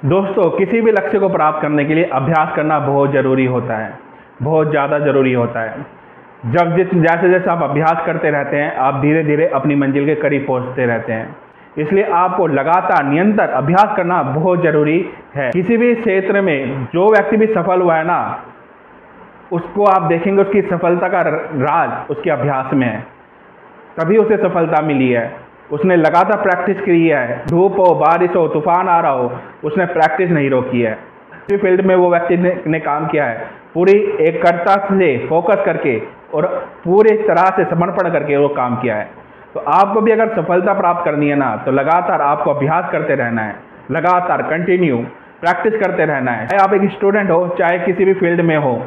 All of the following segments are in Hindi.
दोस्तों, किसी भी लक्ष्य को प्राप्त करने के लिए अभ्यास करना बहुत ज़रूरी होता है, बहुत ज़्यादा ज़रूरी होता है। जैसे जैसे आप अभ्यास करते रहते हैं, आप धीरे धीरे अपनी मंजिल के करीब पहुंचते रहते हैं। इसलिए आपको लगातार निरंतर अभ्यास करना बहुत ज़रूरी है। किसी भी क्षेत्र में जो व्यक्ति भी सफल हुआ है ना, उसको आप देखेंगे उसकी सफलता का राज उसके अभ्यास में है। तभी उसे सफलता मिली है। उसने लगातार प्रैक्टिस की है। धूप हो, बारिश हो, तूफान आ रहा हो, उसने प्रैक्टिस नहीं रोकी है। इसी फील्ड में वो व्यक्ति ने काम किया है, पूरी एकता से फोकस करके और पूरी तरह से समर्पण करके वो काम किया है। तो आपको भी अगर सफलता प्राप्त करनी है ना, तो लगातार आपको अभ्यास करते रहना है, लगातार कंटिन्यू प्रैक्टिस करते रहना है। चाहे आप एक स्टूडेंट हो, चाहे किसी भी फील्ड में हो,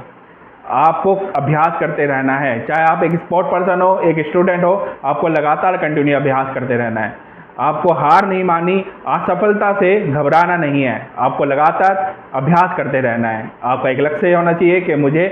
आपको अभ्यास करते रहना है। चाहे आप एक स्पोर्ट पर्सन हो, एक स्टूडेंट हो, आपको लगातार कंटिन्यू अभ्यास करते रहना है। आपको हार नहीं माननी, असफलता से घबराना नहीं है, आपको लगातार अभ्यास करते रहना है। आपका एक लक्ष्य होना चाहिए कि मुझे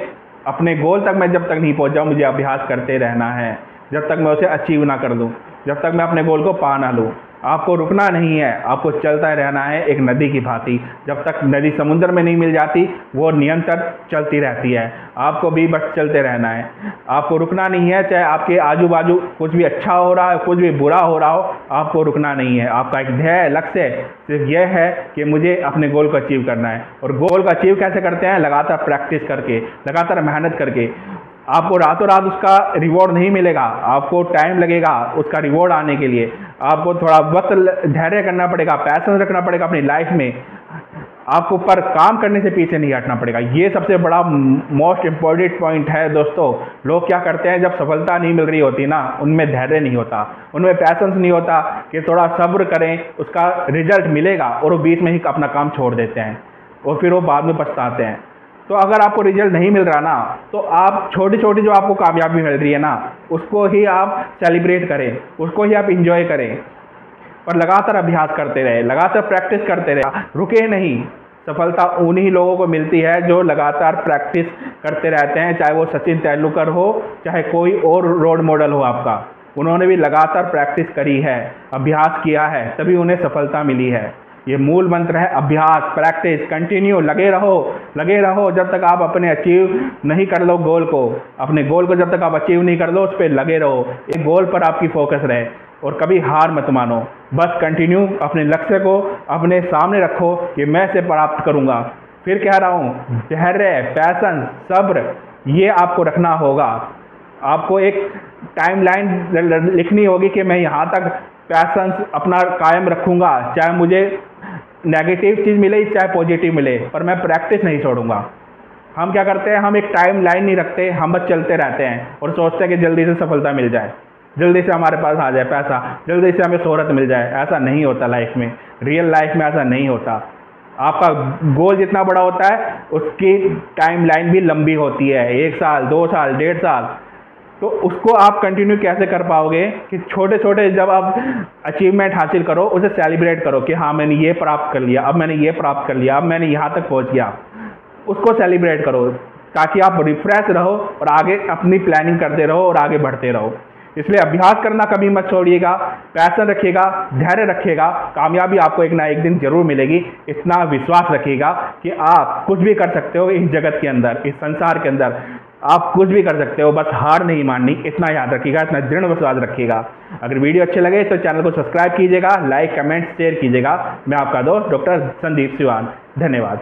अपने गोल तक मैं जब तक नहीं पहुंच जाऊं, मुझे अभ्यास करते रहना है, जब तक मैं उसे अचीव ना कर लूं, जब तक मैं अपने गोल को पा ना लूं। आपको रुकना नहीं है, आपको चलता रहना है एक नदी की भांति। जब तक नदी समुद्र में नहीं मिल जाती, वो निरंतर चलती रहती है। आपको भी बस चलते रहना है, आपको रुकना नहीं है। चाहे आपके आजू बाजू कुछ भी अच्छा हो रहा है, कुछ भी बुरा हो रहा हो, आपको रुकना नहीं है। आपका एक ध्येय लक्ष्य सिर्फ यह है कि मुझे अपने गोल को अचीव करना है। और गोल को अचीव कैसे करते हैं? लगातार प्रैक्टिस करके, लगातार मेहनत करके। आपको रातों रात उसका रिवॉर्ड नहीं मिलेगा, आपको टाइम लगेगा उसका रिवॉर्ड आने के लिए। आपको थोड़ा वक्त धैर्य करना पड़ेगा, पैशन रखना पड़ेगा अपनी लाइफ में। आपको पर काम करने से पीछे नहीं हटना पड़ेगा। ये सबसे बड़ा मोस्ट इम्पॉर्टेंट पॉइंट है दोस्तों। लोग क्या करते हैं, जब सफलता नहीं मिल रही होती ना, उनमें धैर्य नहीं होता, उनमें पैशंस नहीं होता कि थोड़ा सब्र करें, उसका रिजल्ट मिलेगा, और वो बीच में ही अपना काम छोड़ देते हैं और फिर वो बाद में पछताते हैं। तो अगर आपको रिजल्ट नहीं मिल रहा ना, तो आप छोटी छोटी जो आपको कामयाबी मिल रही है ना, उसको ही आप सेलिब्रेट करें, उसको ही आप इंजॉय करें। पर लगातार अभ्यास करते रहे, लगातार प्रैक्टिस करते रहे, रुके नहीं। सफलता उन्हीं लोगों को मिलती है जो लगातार प्रैक्टिस करते रहते हैं। चाहे वो सचिन तेंदुलकर हो, चाहे कोई और रोल मॉडल हो आपका, उन्होंने भी लगातार प्रैक्टिस करी है, अभ्यास किया है, तभी उन्हें सफलता मिली है। ये मूल मंत्र है, अभ्यास, प्रैक्टिस, कंटिन्यू, लगे रहो जब तक आप अपने अचीव नहीं कर लो गोल को। अपने गोल को जब तक आप अचीव नहीं कर लो, उस पर लगे रहो, एक गोल पर आपकी फोकस रहे और कभी हार मत मानो। बस कंटिन्यू अपने लक्ष्य को अपने सामने रखो कि मैं इसे प्राप्त करूँगा। फिर कह रहा हूँ, धैर्य, पैशन, सब्र, ये आपको रखना होगा। आपको एक टाइमलाइन लिखनी होगी कि मैं यहाँ तक पैशन अपना कायम रखूँगा, चाहे मुझे नेगेटिव चीज़ मिले चाहे पॉजिटिव मिले, पर मैं प्रैक्टिस नहीं छोड़ूंगा। हम क्या करते हैं, हम एक टाइम लाइन नहीं रखते, हम बस चलते रहते हैं और सोचते हैं कि जल्दी से सफलता मिल जाए, जल्दी से हमारे पास आ जाए पैसा, जल्दी से हमें शोहरत मिल जाए। ऐसा नहीं होता लाइफ में, रियल लाइफ में ऐसा नहीं होता। आपका गोल जितना बड़ा होता है, उसकी टाइम लाइन भी लंबी होती है, 1 साल, 2 साल, 1.5 साल। तो उसको आप कंटिन्यू कैसे कर पाओगे कि छोटे छोटे जब आप अचीवमेंट हासिल करो, उसे सेलिब्रेट करो कि हाँ मैंने ये प्राप्त कर लिया, अब मैंने ये प्राप्त कर लिया, अब मैंने यहाँ तक पहुँच गया। उसको सेलिब्रेट करो ताकि आप रिफ्रेश रहो और आगे अपनी प्लानिंग करते रहो और आगे बढ़ते रहो। इसलिए अभ्यास करना कभी मत छोड़िएगा, पैशन रखिएगा, धैर्य रखिएगा, कामयाबी आपको एक ना एक दिन जरूर मिलेगी। इतना विश्वास रखिएगा कि आप कुछ भी कर सकते हो इस जगत के अंदर, इस संसार के अंदर आप कुछ भी कर सकते हो। बस हार नहीं माननी, इतना याद रखिएगा, इतना दृढ़ विश्वास रखिएगा। अगर वीडियो अच्छे लगे तो चैनल को सब्सक्राइब कीजिएगा, लाइक, कमेंट, शेयर कीजिएगा। मैं आपका दोस्त डॉक्टर संदीप सिवान, धन्यवाद।